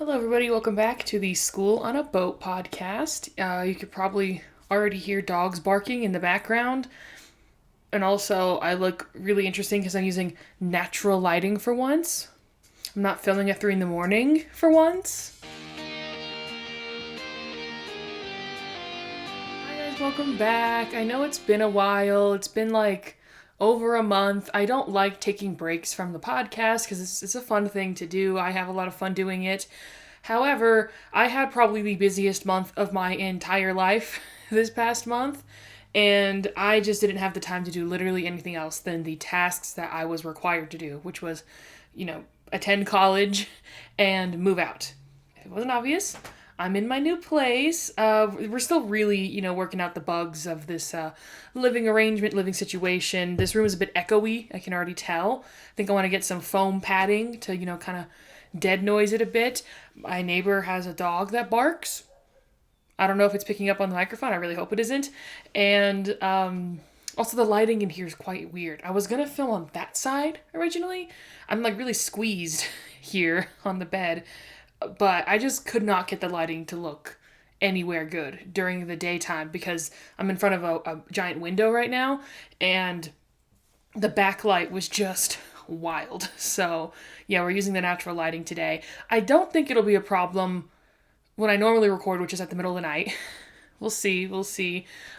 Hello, everybody. Welcome back to the School on a Boat podcast. You could probably already hear dogs barking in the background. And also, I look really interesting because I'm using natural lighting for once. I'm not filming at 3 in the morning for once. Hi, guys. Welcome back. I know it's been a while. It's been like over a month. I don't like taking breaks from the podcast because it's a fun thing to do. I have a lot of fun doing it. However, I had probably the busiest month of my entire life this past month, and I just didn't have the time to do literally anything else than the tasks that I was required to do, which was, attend college and move out. If it wasn't obvious, I'm in my new place. We're still really, working out the bugs of this living arrangement, living situation. This room is a bit echoey, I can already tell. I think I want to get some foam padding to, kind of dead noise it a bit. My neighbor has a dog that barks. I don't know if it's picking up on the microphone. I really hope it isn't. And also the lighting in here is quite weird. I was going to film on that side originally. I'm like really squeezed here on the bed. But I just could not get the lighting to look anywhere good during the daytime because I'm in front of a giant window right now, and the backlight was just wild. So yeah, we're using the natural lighting today. I don't think it'll be a problem when I normally record, which is at the middle of the night. We'll see.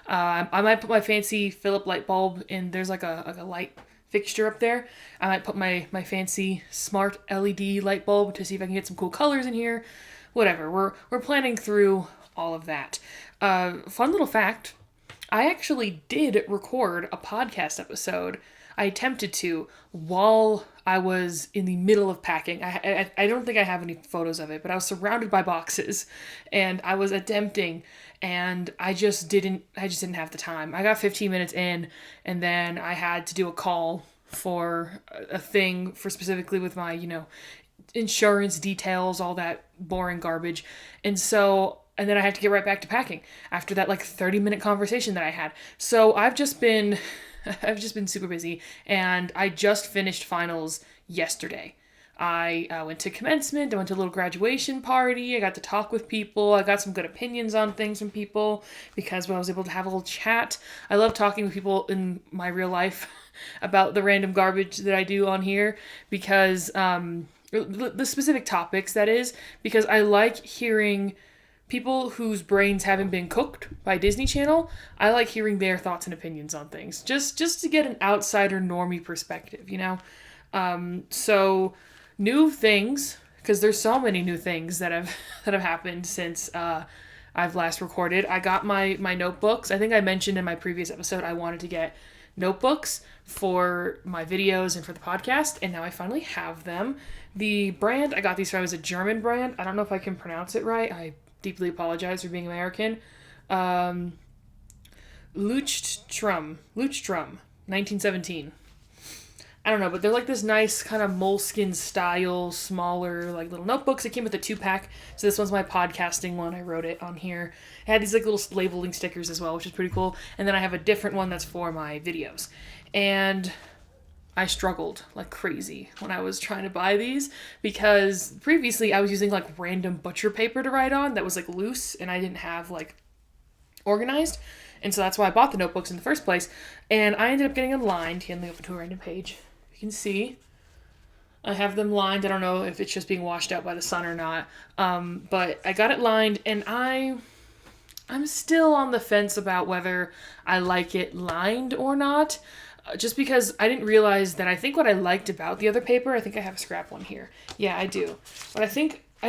I might put my fancy Philip light bulb in. There's like a light fixture up there. I might put my fancy smart LED light bulb to see if I can get some cool colors in here. Whatever. We're planning through all of that. Fun little fact. I actually did record a podcast episode. I attempted to while I was in the middle of packing. I don't think I have any photos of it, but I was surrounded by boxes and I was attempting, and I just didn't have the time. I got 15 minutes in, and then I had to do a call for a thing for specifically with my, insurance details, all that boring garbage. And then I had to get right back to packing after that 30-minute conversation that I had. So I've just been super busy, and I just finished finals yesterday. I went to commencement, I went to a little graduation party, I got to talk with people, I got some good opinions on things from people because I was able to have a little chat. I love talking with people in my real life about the random garbage that I do on here because, the specific topics that is, because I like hearing people whose brains haven't been cooked by Disney Channel. I like hearing their thoughts and opinions on things, just to get an outsider normie perspective, So new things, because there's so many new things that have happened since I've last recorded. I got my notebooks. I think I mentioned in my previous episode I wanted to get notebooks for my videos and for the podcast, and now I finally have them. The brand I got these from is a German brand. I don't know if I can pronounce it right. I deeply apologize for being American. Leuchtturm, 1917. I don't know, but they're like this nice kind of moleskin style, smaller little notebooks. It came with a 2-pack, so this one's my podcasting one. I wrote it on here. It had these little labeling stickers as well, which is pretty cool. And then I have a different one that's for my videos. And I struggled like crazy when I was trying to buy these because previously I was using random butcher paper to write on that was loose and I didn't have organized. And so that's why I bought the notebooks in the first place. And I ended up getting them lined. Here, let me open to a random page. You can see I have them lined. I don't know if it's just being washed out by the sun or not. But I got it lined, and I'm still on the fence about whether I like it lined or not. Just because I didn't realize that I think what I liked about the other paper, I think I have a scrap one here. Yeah, I do. But I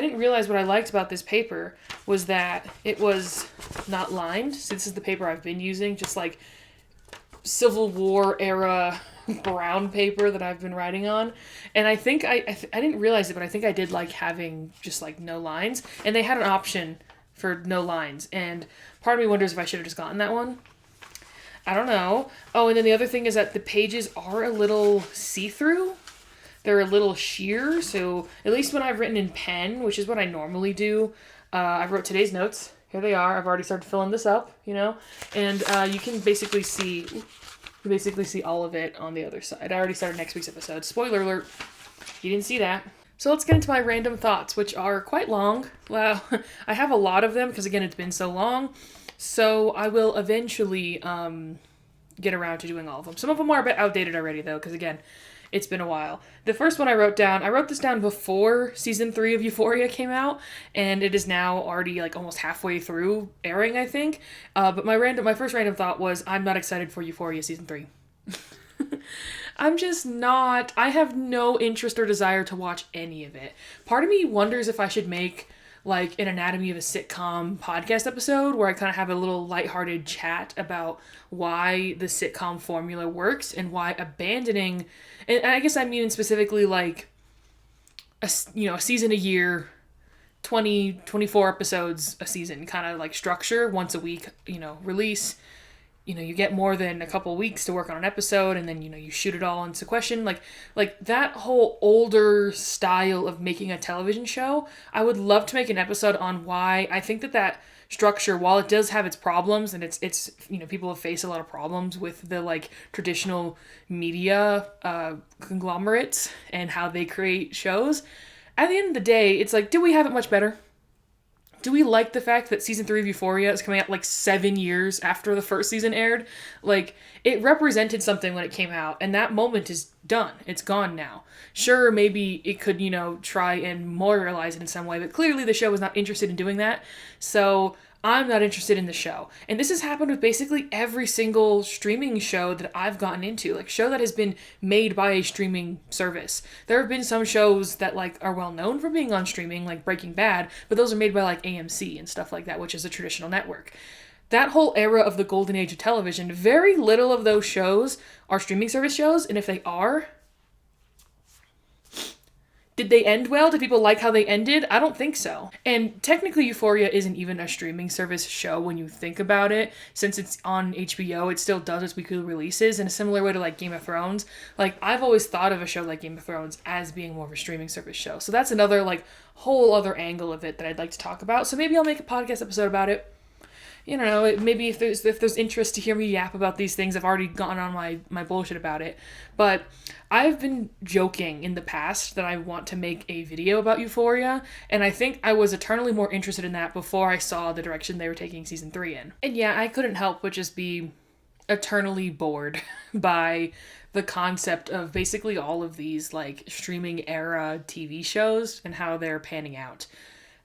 didn't realize what I liked about this paper was that it was not lined. So this is the paper I've been using, just Civil War era brown paper that I've been writing on. And I think I didn't realize it, but I think I did like having just no lines. And they had an option for no lines. And part of me wonders if I should have just gotten that one. I don't know. Oh, and then the other thing is that the pages are a little see-through. They're a little sheer, so at least when I've written in pen, which is what I normally do, I wrote today's notes. Here they are. I've already started filling this up, and you can basically see all of it on the other side. I already started next week's episode. Spoiler alert, you didn't see that. So let's get into my random thoughts, which are quite long. Well, I have a lot of them because, again, it's been so long. So I will eventually get around to doing all of them. Some of them are a bit outdated already, though, because, again, it's been a while. The first one I wrote this down before season 3 of Euphoria came out, and it is now already like almost halfway through airing, I think. But my first random thought was I'm not excited for Euphoria season 3. I'm just not. I have no interest or desire to watch any of it. Part of me wonders if I should make like an anatomy of a sitcom podcast episode where I kind of have a little lighthearted chat about why the sitcom formula works and why abandoning, and I guess I mean specifically like a season a year, 24 episodes a season kind of like structure, once a week, release. You get more than a couple weeks to work on an episode, and then you shoot it all into question. Like that whole older style of making a television show. I would love to make an episode on why I think that structure, while it does have its problems, and it's people have faced a lot of problems with the like traditional media conglomerates and how they create shows. At the end of the day, it's like, do we have it much better? Do we like the fact that season 3 of Euphoria is coming out like 7 years after the first season aired? Like, it represented something when it came out, and that moment is done. It's gone now. Sure, maybe it could, try and memorialize it in some way, but clearly the show was not interested in doing that. So I'm not interested in the show. And this has happened with basically every single streaming show that I've gotten into, like show that has been made by a streaming service. There have been some shows that like are well known for being on streaming, like Breaking Bad, but those are made by like AMC and stuff like that, which is a traditional network. That whole era of the golden age of television, very little of those shows are streaming service shows, and if they are, did they end well? Did people like how they ended? I don't think so. And technically Euphoria isn't even a streaming service show when you think about it. Since it's on HBO, it still does its weekly releases in a similar way to like Game of Thrones. Like I've always thought of a show like Game of Thrones as being more of a streaming service show. So that's another like whole other angle of it that I'd like to talk about. So maybe I'll make a podcast episode about it. Maybe if there's interest to hear me yap about these things, I've already gone on my bullshit about it. But I've been joking in the past that I want to make a video about Euphoria, and I think I was eternally more interested in that before I saw the direction they were taking season 3 in. And yeah, I couldn't help but just be eternally bored by the concept of basically all of these like streaming era TV shows and how they're panning out.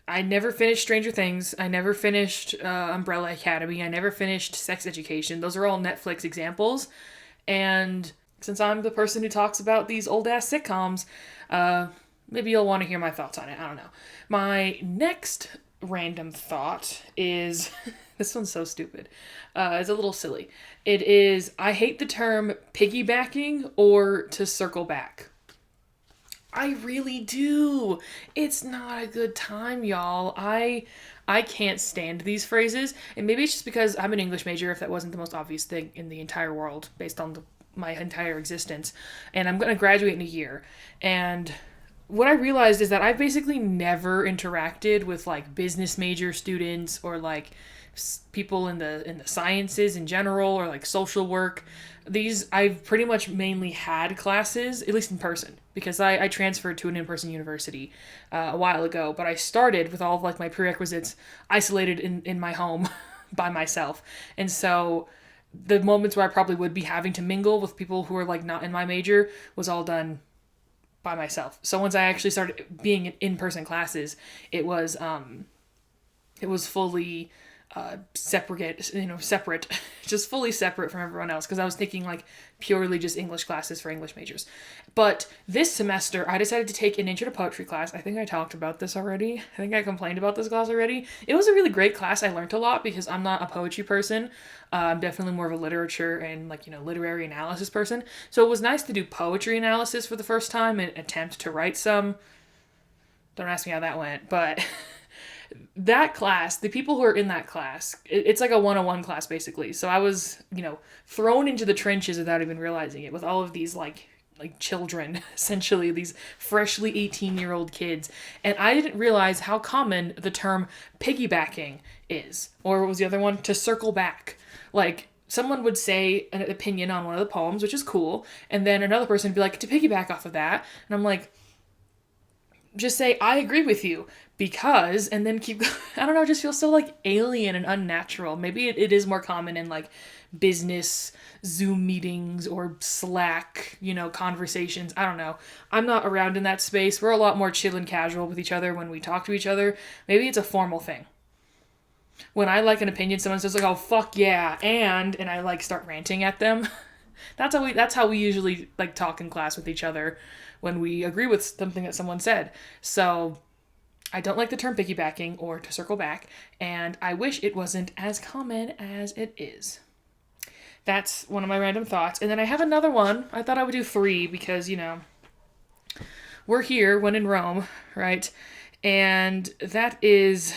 I never finished Stranger Things. I never finished Umbrella Academy. I never finished Sex Education. Those are all Netflix examples. And since I'm the person who talks about these old-ass sitcoms, maybe you'll want to hear my thoughts on it. I don't know. My next random thought is... this one's so stupid. It's a little silly. It is, I hate the term piggybacking or to circle back. I really do. It's not a good time, y'all. I can't stand these phrases, and maybe it's just because I'm an English major, if that wasn't the most obvious thing in the entire world based on my entire existence, and I'm going to graduate in a year. And what I realized is that I've basically never interacted with like business major students or like people in the sciences in general or like social work. I've pretty much mainly had classes, at least in person, because I transferred to an in-person university a while ago, but I started with all of like my prerequisites isolated in my home by myself. And so the moments where I probably would be having to mingle with people who are like not in my major was all done by myself. So once I actually started being in in-person classes, it was fully separate, just fully separate from everyone else, because I was taking like purely just English classes for English majors. But this semester I decided to take an intro to poetry class. I think I talked about this already. I think I complained about this class already. It was a really great class. I learned a lot because I'm not a poetry person. I'm definitely more of a literature and literary analysis person. So it was nice to do poetry analysis for the first time and attempt to write some. Don't ask me how that went, but that class, the people who are in that class, it's like a 101 class basically. So I was, thrown into the trenches without even realizing it with all of these like children, essentially these freshly 18-year-old kids. And I didn't realize how common the term piggybacking is. Or what was the other one? To circle back. Like someone would say an opinion on one of the poems, which is cool. And then another person would be like, to piggyback off of that. And I'm like, just say, I agree with you because, and then keep, I don't know, it just feels so like alien and unnatural. Maybe it is more common in like business Zoom meetings or Slack, conversations. I don't know. I'm not around in that space. We're a lot more chill and casual with each other when we talk to each other. Maybe it's a formal thing. When I like an opinion, someone says like, "Oh fuck yeah," and I like start ranting at them. That's how we usually like talk in class with each other when we agree with something that someone said. So I don't like the term piggybacking or to circle back, and I wish it wasn't as common as it is. That's one of my random thoughts. And then I have another one. I thought I would do 3 because, we're here when in Rome, right? And that is,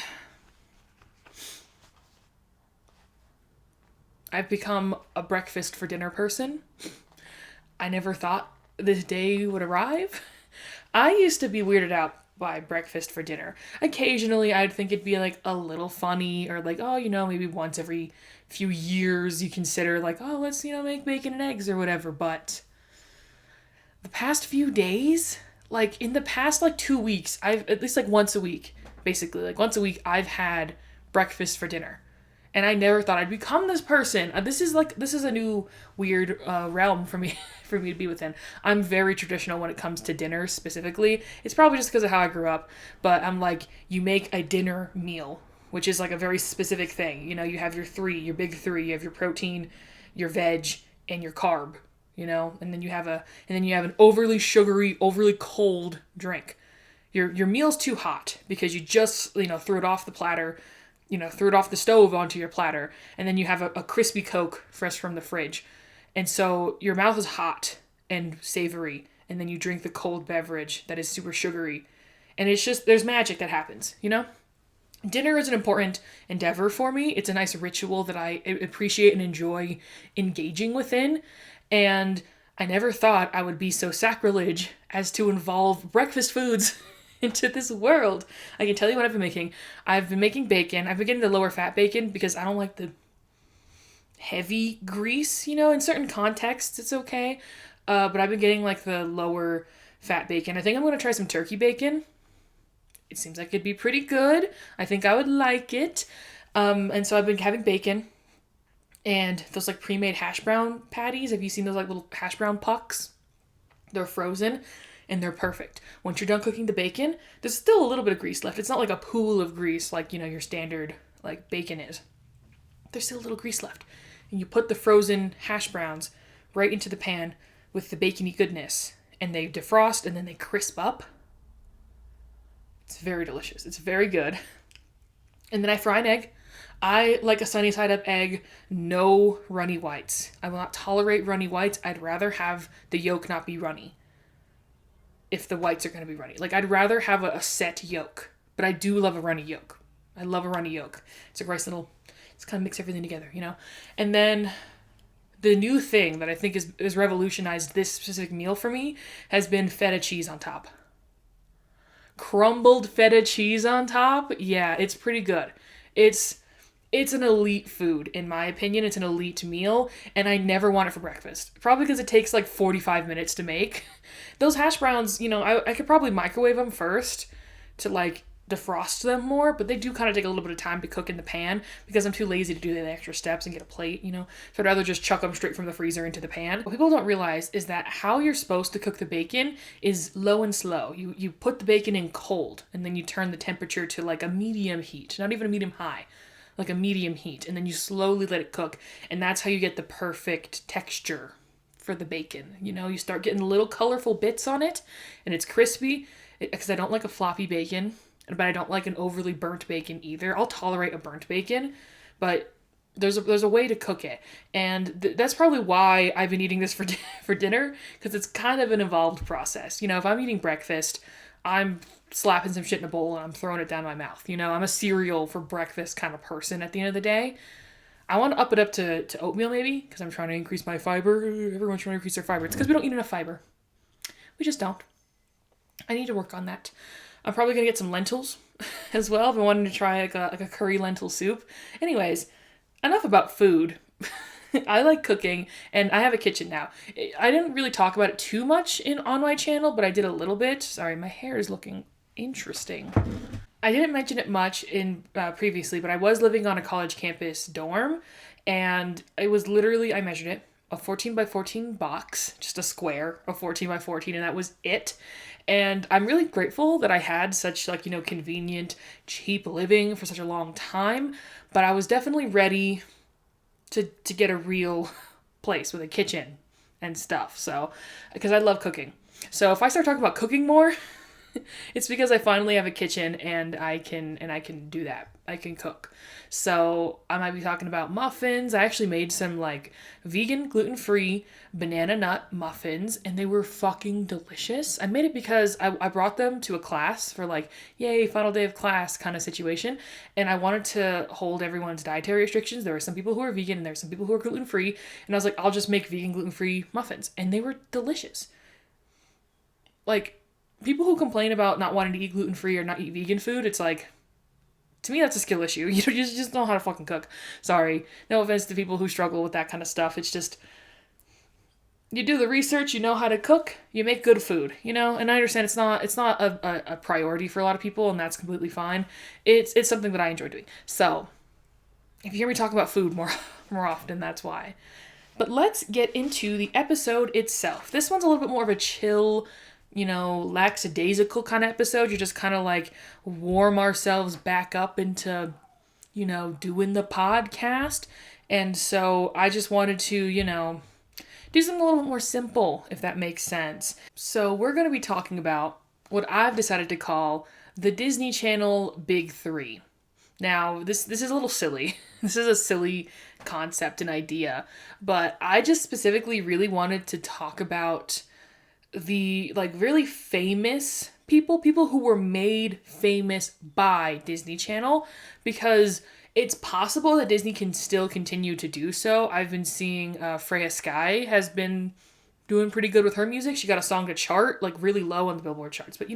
I've become a breakfast for dinner person. I never thought this day would arrive. I used to be weirded out by breakfast for dinner. Occasionally, I'd think it'd be like a little funny or like, oh, maybe once every few years you consider like, oh, let's, make bacon and eggs or whatever. But the past few days, like in the past like 2 weeks, I've at least like once a week, basically, like once a week, I've had breakfast for dinner. And I never thought I'd become this person. This is a new weird realm for me for me to be within. I'm very traditional when it comes to dinner specifically. It's probably just because of how I grew up, but I'm like, you make a dinner meal, which is like a very specific thing. You have your big 3. You have your protein, your veg, and your carb. And then you have an overly sugary, overly cold drink. Your meal's too hot because you just threw it off the platter. Threw it off the stove onto your platter, and then you have a crispy Coke fresh from the fridge. And so your mouth is hot and savory, and then you drink the cold beverage that is super sugary. And it's just, there's magic that happens, Dinner is an important endeavor for me. It's a nice ritual that I appreciate and enjoy engaging within. And I never thought I would be so sacrilege as to involve breakfast foods into this world. I can tell you what I've been making. I've been making bacon. I've been getting the lower fat bacon because I don't like the heavy grease, in certain contexts it's okay. But I've been getting like the lower fat bacon. I think I'm going to try some turkey bacon. It seems like it'd be pretty good. I think I would like it. And so I've been having bacon and those like pre-made hash brown patties. Have you seen those like little hash brown pucks? They're frozen. And they're perfect. Once you're done cooking the bacon, there's still a little bit of grease left. It's not like a pool of grease like, your standard like bacon is. There's still a little grease left. And you put the frozen hash browns right into the pan with the bacony goodness. And they defrost and then they crisp up. It's very delicious. It's very good. And then I fry an egg. I like a sunny side up egg, no runny whites. I will not tolerate runny whites. I'd rather have the yolk not be runny if the whites are going to be runny. Like, I'd rather have a set yolk, but I do love a runny yolk. I love a runny yolk. It's a nice little, it's kind of mix everything together, And then the new thing that I think is revolutionized this specific meal for me has been feta cheese on top. Crumbled feta cheese on top? Yeah, it's pretty good. It's an elite food, in my opinion. It's an elite meal, and I never want it for breakfast. Probably because it takes like 45 minutes to make. Those hash browns, I could probably microwave them first to like defrost them more, but they do kind of take a little bit of time to cook in the pan because I'm too lazy to do the extra steps and get a plate, So I'd rather just chuck them straight from the freezer into the pan. What people don't realize is that how you're supposed to cook the bacon is low and slow. You put the bacon in cold, and then you turn the temperature to like a medium heat, not even a medium high. Like a medium heat, and then you slowly let it cook, and that's how you get the perfect texture for the bacon. You start getting little colorful bits on it, and it's crispy, because I don't like a floppy bacon, but I don't like an overly burnt bacon either. I'll tolerate a burnt bacon, but there's a way to cook it, and that's probably why I've been eating this for dinner, because it's kind of an involved process. If I'm eating breakfast, I'm slapping some shit in a bowl and I'm throwing it down my mouth. I'm a cereal for breakfast kind of person at the end of the day. I want to up it up to oatmeal maybe, because I'm trying to increase my fiber. Everyone's trying to increase their fiber. It's because we don't eat enough fiber. We just don't. I need to work on that. I'm probably going to get some lentils as well. I've been wanting to try like a curry lentil soup. Anyways, enough about food. I like cooking, and I have a kitchen now. I didn't really talk about it too much on my channel, but I did a little bit. Sorry, my hair is looking Interesting. I didn't mention it much in previously, but I was living on a college campus dorm, and it was literally, I measured it, a 14 by 14 box, just a square of 14 by 14, and that was it. And I'm really grateful that I had such, like, convenient, cheap living for such a long time, but I was definitely ready to get a real place with a kitchen and stuff. So, because I love cooking. So if I start talking about cooking more, it's because I finally have a kitchen and I can do that. I can cook. So I might be talking about muffins. I actually made some like vegan, gluten-free banana nut muffins and they were fucking delicious. I made it because I brought them to a class for like, yay, final day of class kind of situation. And I wanted to hold everyone's dietary restrictions. There were some people who are vegan and there were some people who are gluten-free. And I was like, I'll just make vegan, gluten-free muffins. And they were delicious. Like, people who complain about not wanting to eat gluten-free or not eat vegan food, it's like, to me, that's a skill issue. You just don't know how to fucking cook. Sorry. No offense to people who struggle with that kind of stuff. It's just, you do the research, you know how to cook, you make good food, and I understand it's not a priority for a lot of people, and that's completely fine. It's something that I enjoy doing. So, if you hear me talk about food more often, that's why. But let's get into the episode itself. This one's a little bit more of a chill, lackadaisical kind of episode. You just kind of like warm ourselves back up into, doing the podcast. And so I just wanted to, do something a little bit more simple, if that makes sense. So we're going to be talking about what I've decided to call the Disney Channel Big Three. Now, this is a little silly. This is a silly concept and idea, but I just specifically really wanted to talk about the really famous people who were made famous by Disney Channel, because it's possible that Disney can still continue to do so. I've been seeing Freya Sky has been doing pretty good with her music. She got a song to chart, really low on the Billboard charts, but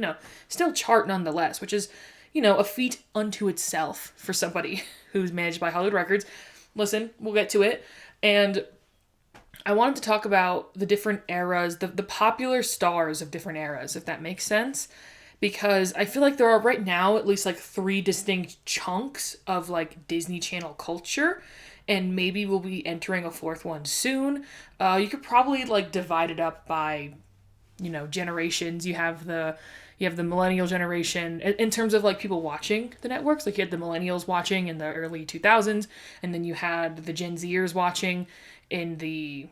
still chart nonetheless, which is, a feat unto itself for somebody who's managed by Hollywood Records. Listen, we'll get to it. And I wanted to talk about the different eras, the popular stars of different eras, if that makes sense. Because I feel like there are right now at least 3 distinct chunks of Disney Channel culture. And maybe we'll be entering a 4th one soon. You could probably divide it up by, generations. You have the millennial generation in terms of people watching the networks. You had the millennials watching in the early 2000s, and then you had the Gen Zers watching in the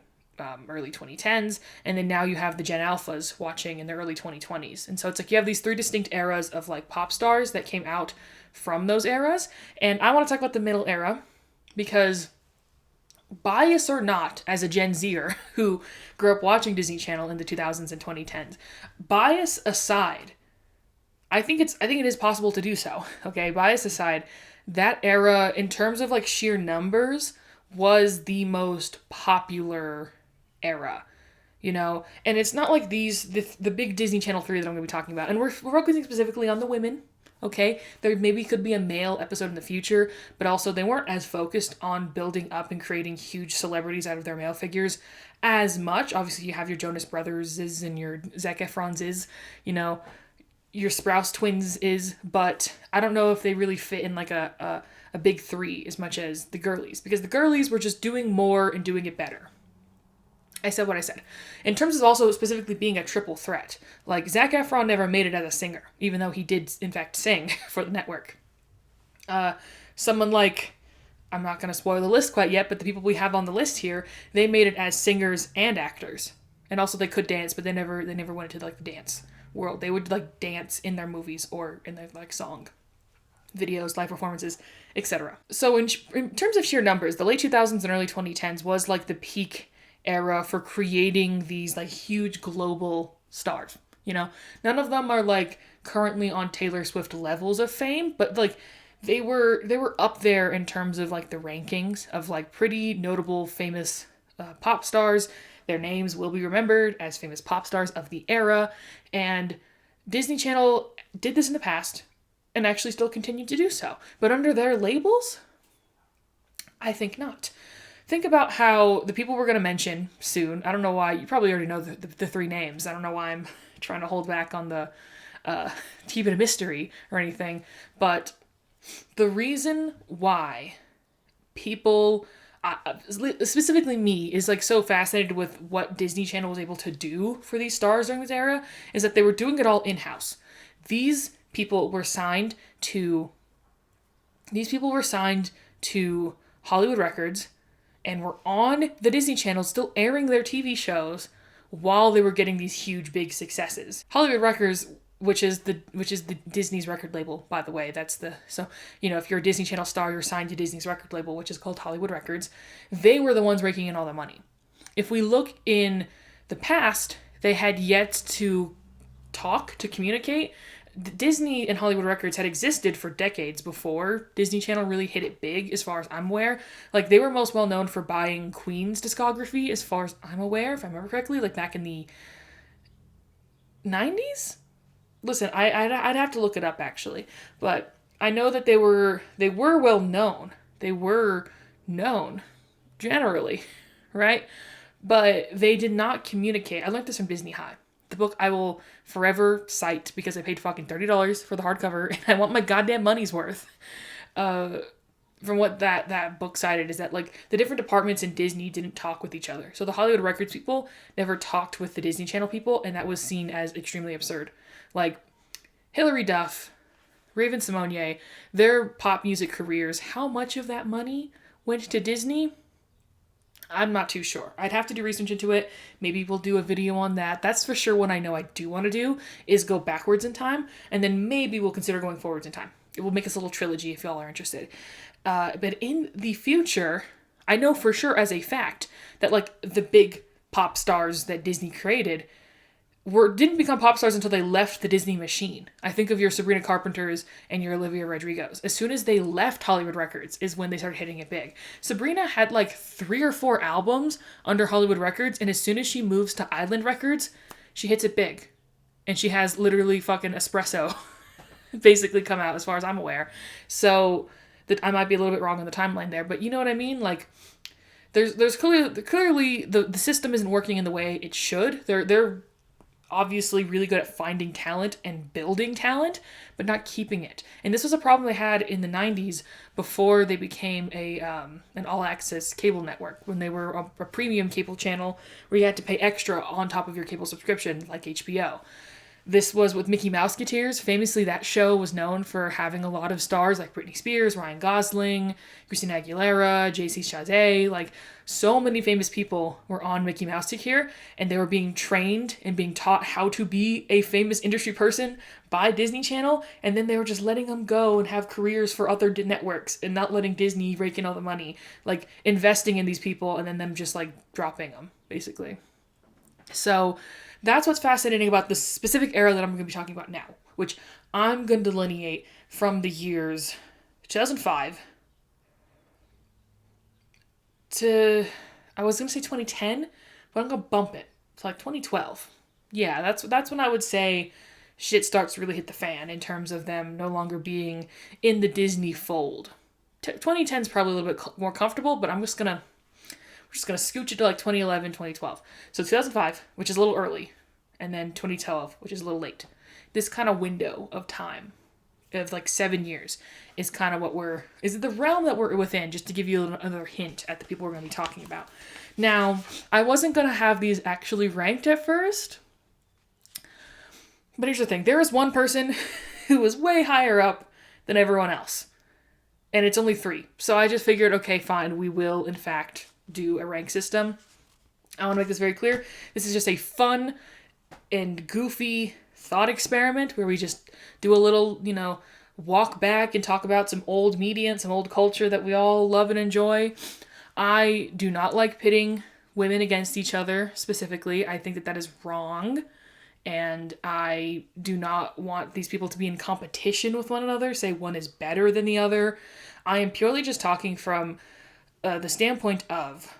early 2010s, and then now you have the Gen Alphas watching in the early 2020s. And so it's you have these 3 distinct eras of pop stars that came out from those eras. And I want to talk about the middle era because, bias or not, as a Gen Zer who grew up watching Disney Channel in the 2000s and 2010s, bias aside, I think it is possible to do so. Okay, bias aside, that era in terms of sheer numbers was the most popular era, and it's not the big Disney Channel 3 that I'm going to be talking about, and we're focusing specifically on the women. Okay, there maybe could be a male episode in the future, but also they weren't as focused on building up and creating huge celebrities out of their male figures as much. Obviously, you have your Jonas Brothers' and your Zac Efron's, your Sprouse twins but I don't know if they really fit in a big 3 as much as the girlies, because the girlies were just doing more and doing it better. I said what I said. In terms of also specifically being a triple threat, Zac Efron never made it as a singer, even though he did in fact sing for the network. Someone I'm not going to spoil the list quite yet, but the people we have on the list here, they made it as singers and actors. And also they could dance, but they never went into the dance world. They would dance in their movies or in their song videos, live performances, etc. So in terms of sheer numbers, the late 2000s and early 2010s was the peak era for creating these huge global stars. None of them are currently on Taylor Swift levels of fame, but they were up there in terms of the rankings of pretty notable famous pop stars. Their names will be remembered as famous pop stars of the era, and Disney Channel did this in the past and actually still continue to do so. But under their labels, I think not. Think about how the people we're going to mention soon, I don't know why, you probably already know the 3 names. I don't know why I'm trying to hold back on the keep it a mystery or anything. But the reason why people, specifically me, is like so fascinated with what Disney Channel was able to do for these stars during this era is that they were doing it all in-house. These people were signed to Hollywood Records and were on the Disney Channel still airing their TV shows while they were getting these huge big successes. Hollywood Records, which is the Disney's record label, by the way. So if you're a Disney Channel star, you're signed to Disney's record label, which is called Hollywood Records. They were the ones raking in all the money. If we look in the past, they had yet to communicate. Disney and Hollywood Records had existed for decades before Disney Channel really hit it big, as far as I'm aware. Like, they were most well known for buying Queen's discography, as far as I'm aware, if I remember correctly, like back in the 90s? Listen, I'd have to look it up, actually. But I know that they were well known. They were known, generally, right? But they did not communicate. I learned this from Disney High. The book I will forever cite because I paid fucking $30 for the hardcover and I want my goddamn money's worth. From what that book cited is that, like, the different departments in Disney didn't talk with each other. So the Hollywood Records people never talked with the Disney Channel people, and that was seen as extremely absurd. Like, Hilary Duff, Raven-Symoné, their pop music careers, how much of that money went to Disney? I'm not too sure. I'd have to do research into it. Maybe we'll do a video on that. That's for sure what I know I do want to do is go backwards in time, and then maybe we'll consider going forwards in time. It will make us a little trilogy if y'all are interested. But in the future, I know for sure as a fact that, like, the big pop stars that Disney created didn't become pop stars until they left the Disney machine. I think of your Sabrina Carpenters and your Olivia Rodrigos. As soon as they left Hollywood Records is when they started hitting it big. Sabrina had like 3 or 4 albums under Hollywood Records, and as soon as she moves to Island Records, she hits it big. And she has literally fucking Espresso basically come out, as far as I'm aware. So that I might be a little bit wrong on the timeline there, but you know what I mean? Like, there's clearly the system isn't working in the way it should. They're obviously really good at finding talent and building talent, but not keeping it. And this was a problem they had in the 90s before they became an all-access cable network, when they were a premium cable channel where you had to pay extra on top of your cable subscription, like HBO. This was with Mickey Mouseketeers. Famously, that show was known for having a lot of stars like Britney Spears, Ryan Gosling, Christina Aguilera, JC Chasez. Like, so many famous people were on Mickey Mouseketeer, and they were being trained and being taught how to be a famous industry person by Disney Channel, and then they were just letting them go and have careers for other networks and not letting Disney rake in all the money. Like, investing in these people and then them just, like, dropping them, basically. So that's what's fascinating about the specific era that I'm going to be talking about now, which I'm going to delineate from the years 2005 to, I was going to say 2010, but I'm going to bump it to like 2012. Yeah, that's when I would say shit starts to really hit the fan in terms of them no longer being in the Disney fold. 2010 is probably a little bit more comfortable, but we're just going to scooch it to like 2011, 2012. So 2005, which is a little early, and then 2012, which is a little late. This kind of window of time of like 7 years is kind of is the realm that we're within, just to give you another hint at the people we're going to be talking about. Now, I wasn't going to have these actually ranked at first, but here's the thing. There is one person who was way higher up than everyone else, and it's only 3. So I just figured, okay, fine, we will, in fact, do a rank system. I want to make this very clear. This is just a fun and goofy thought experiment where we just do a little, walk back and talk about some old media and some old culture that we all love and enjoy. I do not like pitting women against each other specifically. I think that is wrong. And I do not want these people to be in competition with one another, say one is better than the other. I am purely just talking from the standpoint of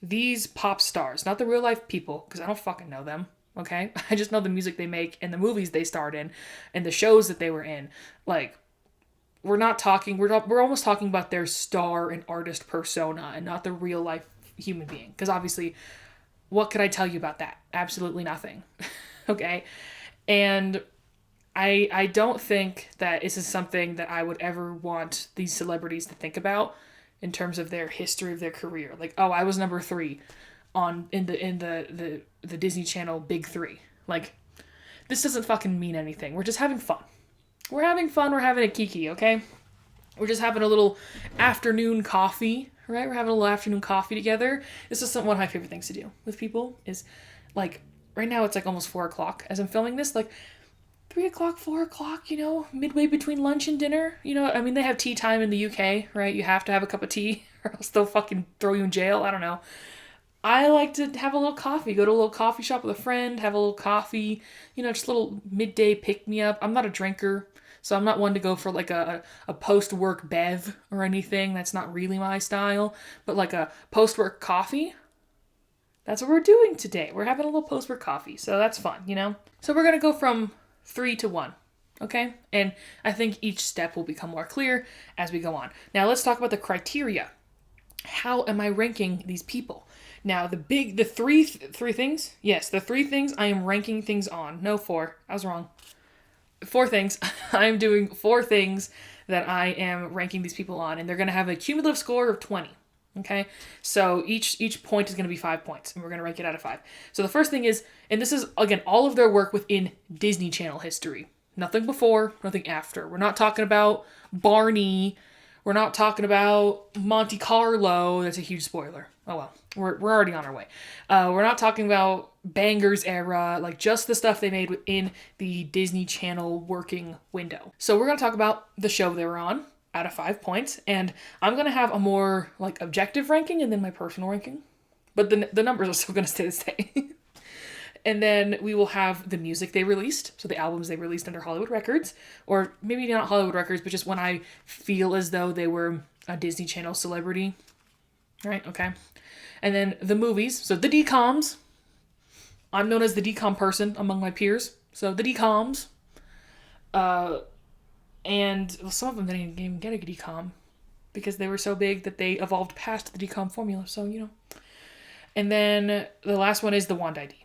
these pop stars, not the real life people, because I don't fucking know them, okay? I just know the music they make and the movies they starred in and the shows that they were in. Like, we're almost talking about their star and artist persona and not the real life human being. Because obviously, what could I tell you about that? Absolutely nothing, okay? And I don't think that this is something that I would ever want these celebrities to think about in terms of their history of their career. Like, oh, I was number 3 on in the Disney Channel Big 3. Like, this doesn't fucking mean anything. We're just having fun. We're having fun. We're having a kiki, okay? We're just having a little afternoon coffee, right? We're having a little afternoon coffee together. This is one of my favorite things to do with people is, like, right now it's like almost 4 o'clock as I'm filming this. Like, 3 o'clock, 4 o'clock, midway between lunch and dinner. I mean, they have tea time in the UK, right? You have to have a cup of tea or else they'll fucking throw you in jail. I don't know. I like to have a little coffee, go to a little coffee shop with a friend, have a little coffee, just a little midday pick-me-up. I'm not a drinker, so I'm not one to go for like a post-work bev or anything. That's not really my style. But like a post-work coffee, that's what we're doing today. We're having a little post-work coffee, so that's fun, So we're going to go from 3 to 1, okay? And I think each step will become more clear as we go on. Now let's talk about the criteria. How am I ranking these people? Now, the three things, yes, the 3 things I am ranking things on. No, 4. I was wrong. 4 things. I am doing 4 things that I am ranking these people on, and they're going to have a cumulative score of 20. Okay? So each point is going to be 5 points, and we're going to rank it out of 5. So the first thing is, and this is, again, all of their work within Disney Channel history. Nothing before, nothing after. We're not talking about Barney. We're not talking about Monte Carlo. That's a huge spoiler. Oh well, we're already on our way. We're not talking about Bangers era, like just the stuff they made within the Disney Channel working window. So we're going to talk about the show they were on out of 5 points, and I'm going to have a more like objective ranking and then my personal ranking. But the numbers are still going to stay the same. And then we will have the music they released, so the albums they released under Hollywood Records, or maybe not Hollywood Records, but just when I feel as though they were a Disney Channel celebrity. Right, okay. And then the movies, so the DCOMs. I'm known as the DCOM person among my peers, so the DCOMs. And some of them didn't even get a DCOM because they were so big that they evolved past the DCOM formula, so. And then the last one is the Wand ID.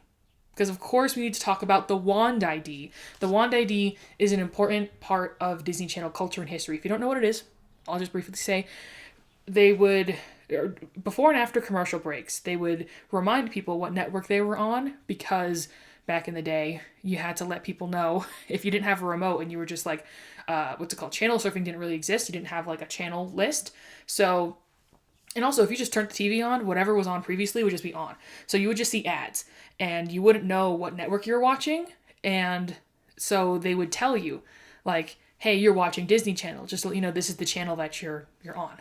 Because, of course, we need to talk about the Wand ID. The Wand ID is an important part of Disney Channel culture and history. If you don't know what it is, I'll just briefly say, they would, before and after commercial breaks, they would remind people what network they were on, because back in the day, you had to let people know if you didn't have a remote and you were just like, channel surfing didn't really exist. You didn't have like a channel list. So, and also if you just turned the TV on, whatever was on previously would just be on. So you would just see ads and you wouldn't know what network you were watching. And so they would tell you like, hey, you're watching Disney Channel. Just so you know, this is the channel that you're on,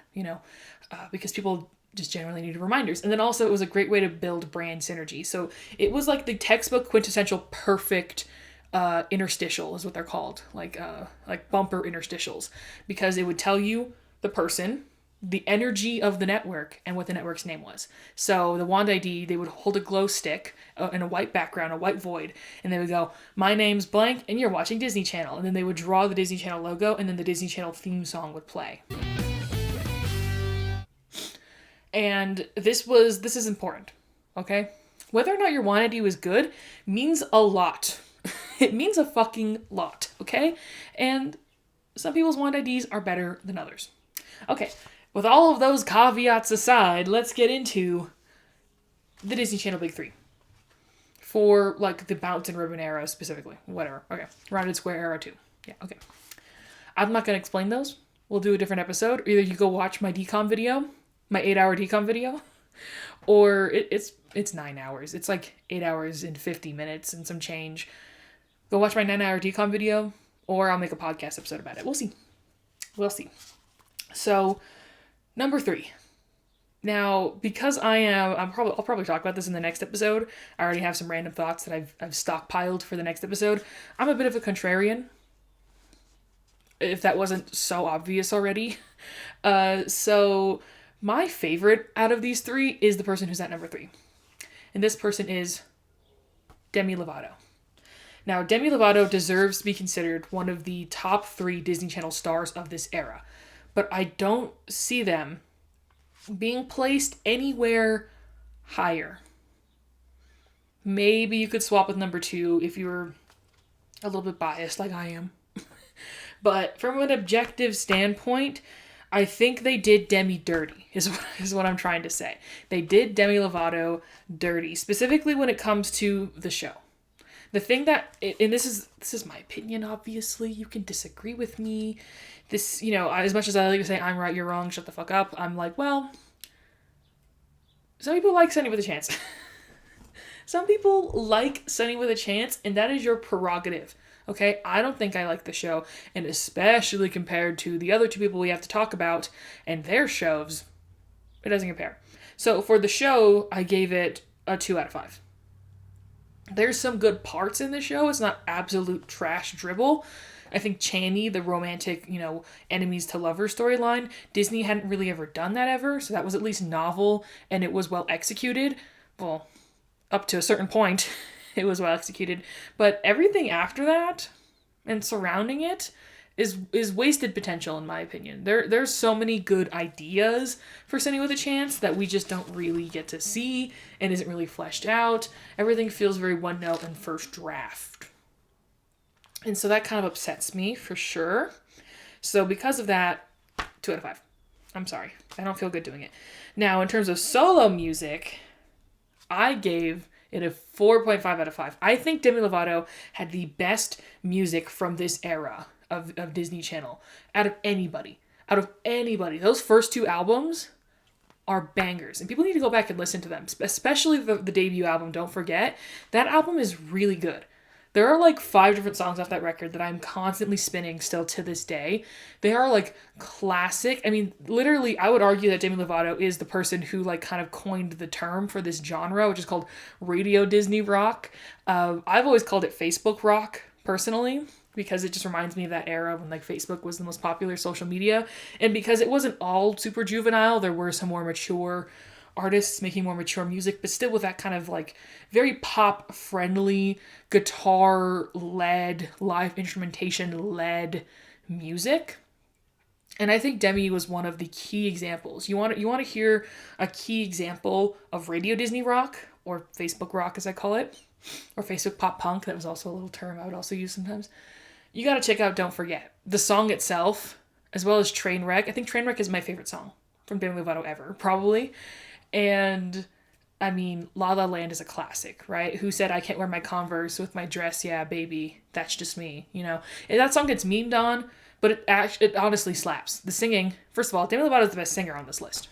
because people just generally needed reminders. And then also it was a great way to build brand synergy. So it was like the textbook quintessential perfect interstitial is what they're called, like bumper interstitials, because it would tell you the person, the energy of the network, and what the network's name was. So the Wand ID, they would hold a glow stick in a white background, a white void, and they would go, my name's blank, and you're watching Disney Channel. And then they would draw the Disney Channel logo, and then the Disney Channel theme song would play. And this is important, okay? Whether or not your Wand ID was good means a lot. It means a fucking lot, okay? And some people's Wand IDs are better than others. Okay, with all of those caveats aside, let's get into the Disney Channel Big 3. For, like, the Bounce and Ribbon era specifically. Whatever. Okay. Rounded Square era too. Yeah, okay. I'm not going to explain those. We'll do a different episode. Either you go watch my DCOM video, my 8-hour DCOM video, or it's 9 hours. It's like 8 hours and 50 minutes and some change. Go watch my 9-hour DCOM video, or I'll make a podcast episode about it. We'll see. We'll see. So, number 3. Now, because I'll probably talk about this in the next episode. I already have some random thoughts that I've stockpiled for the next episode. I'm a bit of a contrarian, if that wasn't so obvious already. So my favorite out of these 3 is the person who's at number 3. And this person is Demi Lovato. Now, Demi Lovato deserves to be considered one of the top 3 Disney Channel stars of this era. But I don't see them being placed anywhere higher. Maybe you could swap with number 2 if you were A little bit biased, like I am. But from an objective standpoint, I think they did Demi dirty, is what I'm trying to say. They did Demi Lovato dirty, specifically when it comes to the show. The thing that, and this is my opinion, obviously, you can disagree with me. This, as much as I like to say, I'm right, you're wrong, shut the fuck up, I'm like, well, some people like Sunny with a Chance. Some people like Sunny with a Chance, and that is your prerogative. Okay, I don't think I like the show, and especially compared to the other two people we have to talk about and their shows, it doesn't compare. So for the show, I gave it a 2 out of 5. There's some good parts in the show. It's not absolute trash dribble. I think Channy, the romantic, enemies to lovers storyline, Disney hadn't really ever done that ever, so that was at least novel, and it was well executed. Well, up to a certain point. It was well executed, but everything after that and surrounding it is wasted potential, in my opinion. There's so many good ideas for Sunny with a Chance that we just don't really get to see and isn't really fleshed out. Everything feels very one note and first draft, and so that kind of upsets me for sure. So because of that, 2 out of 5. I'm sorry, I don't feel good doing it. Now, in terms of solo music, I gave it a 4.5 out of 5. I think Demi Lovato had the best music from this era of Disney Channel out of anybody. Those first 2 albums are bangers, and people need to go back and listen to them, especially the debut album, Don't Forget. That album is really good. There are like 5 different songs off that record that I'm constantly spinning still to this day. They are like classic. I mean, literally, I would argue that Demi Lovato is the person who like kind of coined the term for this genre, which is called Radio Disney rock. I've always called it Facebook rock, personally, because it just reminds me of that era when like Facebook was the most popular social media. And because it wasn't all super juvenile, there were some more mature artists making more mature music, but still with that kind of like very pop friendly, guitar led, live instrumentation led music. And I think Demi was one of the key examples. You want to hear a key example of Radio Disney rock, or Facebook rock as I call it, or Facebook pop punk. That was also a little term I would also use sometimes. You got to check out Don't Forget. The song itself, as well as Trainwreck. I think Trainwreck is my favorite song from Demi Lovato ever, probably. And I mean, La La Land is a classic, right? Who said I can't wear my Converse with my dress? Yeah, baby, that's just me, And that song gets memed on, but it honestly slaps. The singing, first of all, Demi Lovato is the best singer on this list.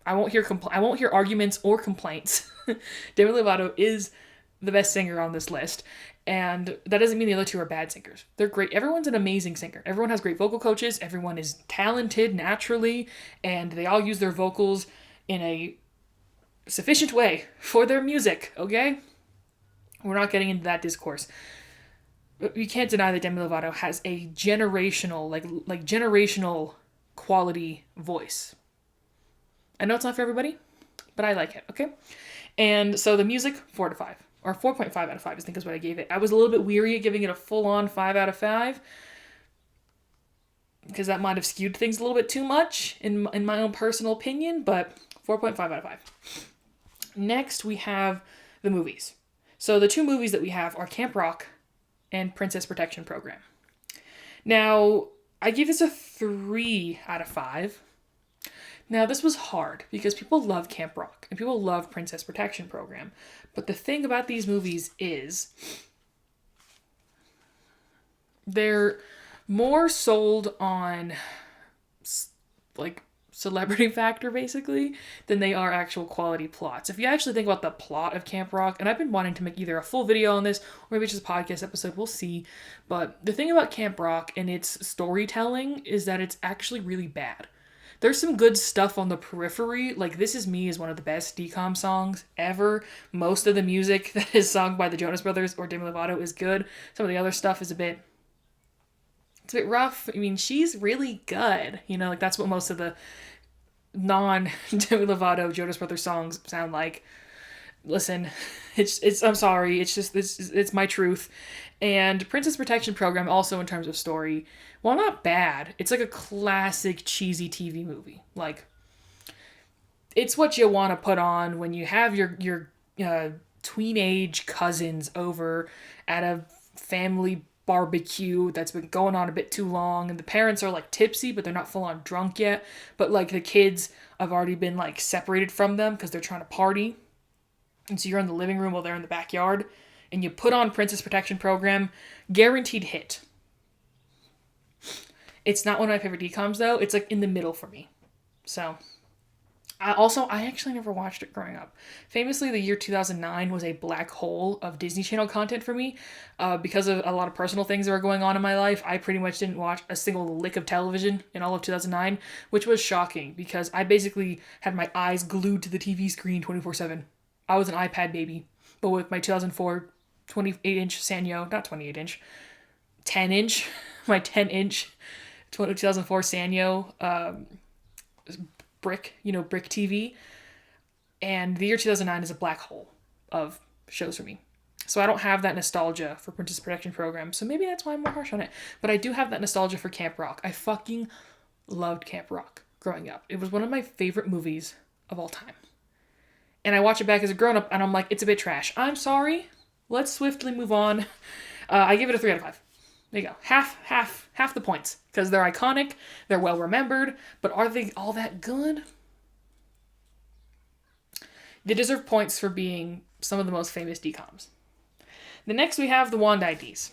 I won't hear arguments or complaints. Demi Lovato is the best singer on this list, and that doesn't mean the other 2 are bad singers. They're great. Everyone's an amazing singer. Everyone has great vocal coaches. Everyone is talented naturally, and they all use their vocals in a sufficient way for their music, okay? We're not getting into that discourse. But you can't deny that Demi Lovato has a generational, like generational quality voice. I know it's not for everybody, but I like it, okay? And so the music, 4 to 5. Or 4.5 out of 5, I think is what I gave it. I was a little bit weary of giving it a full-on 5 out of 5, because that might have skewed things a little bit too much in my own personal opinion, but 4.5 out of 5. Next, we have the movies. So the 2 movies that we have are Camp Rock and Princess Protection Program. Now, I gave this a 3 out of 5. Now, this was hard because people love Camp Rock and people love Princess Protection Program. But the thing about these movies is they're more sold on like celebrity factor basically than they are actual quality plots. If you actually think about the plot of Camp Rock, and I've been wanting to make either a full video on this or maybe just a podcast episode, we'll see. But the thing about Camp Rock and its storytelling is that it's actually really bad. There's some good stuff on the periphery, like This Is Me is one of the best DCOM songs ever. Most of the music that is sung by the Jonas Brothers or Demi Lovato is good. Some of the other stuff is it's a bit rough. I mean, she's really good. Like that's what most of the non-Demi Lovato Jonas Brothers songs sound like. Listen, it's I'm sorry, it's my truth. And Princess Protection Program, also in terms of story, while not bad, it's like a classic cheesy TV movie. Like, it's what you want to put on when you have your teenage cousins over at a family barbecue that's been going on a bit too long, and the parents are like tipsy but they're not full on drunk yet, but like the kids have already been like separated from them because they're trying to party, and so you're in the living room while they're in the backyard, and you put on Princess Protection Program. Guaranteed hit. It's not one of my favorite DComs though. It's like in the middle for me. So I actually never watched it growing up. Famously, the year 2009 was a black hole of Disney Channel content for me. Because of a lot of personal things that were going on in my life, I pretty much didn't watch a single lick of television in all of 2009, which was shocking because I basically had my eyes glued to the TV screen 24/7. I was an iPad baby, but with my 2004 28-inch Sanyo, not 28-inch, 10-inch, my 10-inch 2004 Sanyo brick TV. And the year 2009 is a black hole of shows for me. So I don't have that nostalgia for Princess Protection Program. So maybe that's why I'm more harsh on it. But I do have that nostalgia for Camp Rock. I fucking loved Camp Rock growing up. It was one of my favorite movies of all time. And I watch it back as a grown-up and I'm like, it's a bit trash. I'm sorry. Let's swiftly move on. I give it a 3 out of 5. There you go. Half the points. Because they're iconic, they're well remembered, but are they all that good? They deserve points for being some of the most famous DComs. The next we have the Wand IDs.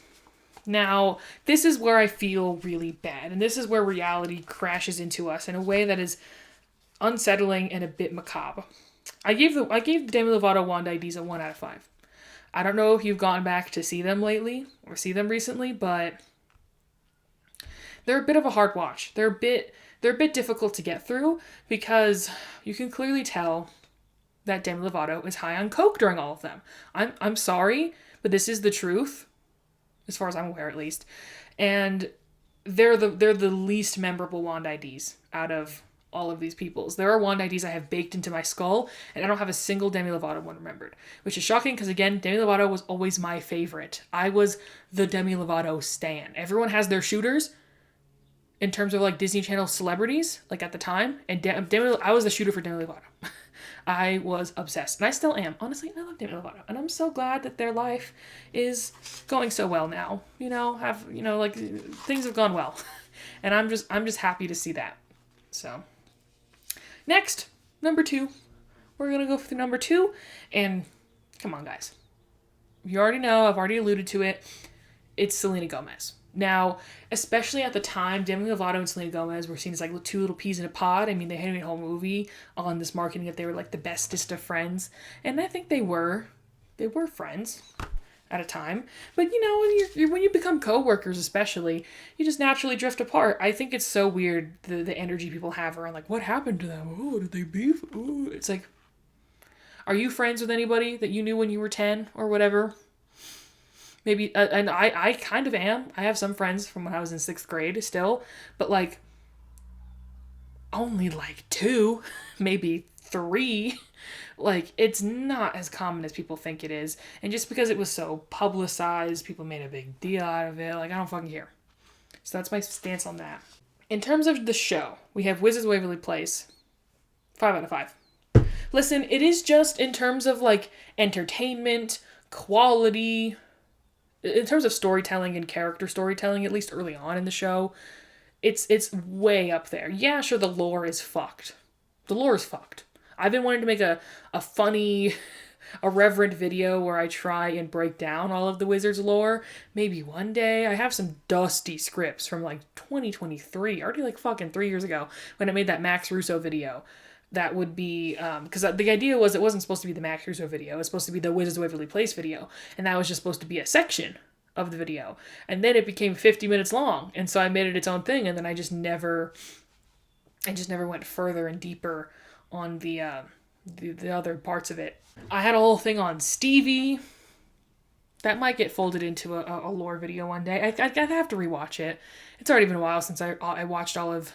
Now, this is where I feel really bad, and this is where reality crashes into us in a way that is unsettling and a bit macabre. I gave the Demi Lovato Wand IDs a 1 out of 5. I don't know if you've gone back to see them lately or see them recently, but they're a bit of a hard watch. They're a bit difficult to get through because you can clearly tell that Demi Lovato is high on coke during all of them. I'm sorry, but this is the truth, as far as I'm aware at least. And they're the least memorable Wand IDs out of all of these people's. There are Wand IDs I have baked into my skull, and I don't have a single Demi Lovato one remembered, which is shocking because, again, Demi Lovato was always my favorite. I was the Demi Lovato stan. Everyone has their shooters in terms of like Disney Channel celebrities, like at the time, and I was the shooter for Demi Lovato. I was obsessed, and I still am. Honestly, I love Demi Lovato, and I'm so glad that their life is going so well now. Things have gone well, and I'm just happy to see that. So, next, number 2. We're gonna go through number 2, and come on, guys. You already know. I've already alluded to it. It's Selena Gomez. Now, especially at the time, Demi Lovato and Selena Gomez were seen as like 2 little peas in a pod. I mean, they had a whole movie on this marketing that they were like the bestest of friends. And I think they were friends at a time. But when you become co-workers especially, you just naturally drift apart. I think it's so weird the energy people have around like, what happened to them? Oh, did they beef? Oh, it's like, are you friends with anybody that you knew when you were 10 or whatever? Maybe, and I kind of am. I have some friends from when I was in 6th grade still, but like, only like 2, maybe 3. Like, it's not as common as people think it is. And just because it was so publicized, people made a big deal out of it. Like, I don't fucking care. So that's my stance on that. In terms of the show, we have Wizards of Waverly Place. 5 out of 5. Listen, it is just in terms of like entertainment, quality, in terms of storytelling and character storytelling, at least early on in the show, it's way up there. Yeah, sure, the lore is fucked. The lore is fucked. I've been wanting to make a funny, irreverent video where I try and break down all of the Wizards lore. Maybe one day. I have some dusty scripts from like 2023, already like fucking 3 years ago, when I made that Max Russo video. That would be, because the idea was it wasn't supposed to be the Max Russo video. It was supposed to be the Wizards of Waverly Place video. And that was just supposed to be a section of the video. And then it became 50 minutes long. And so I made it its own thing. And then I just never went further and deeper on the other parts of it. I had a whole thing on Stevie. That might get folded into a lore video one day. I'd have to rewatch it. It's already been a while since I watched all of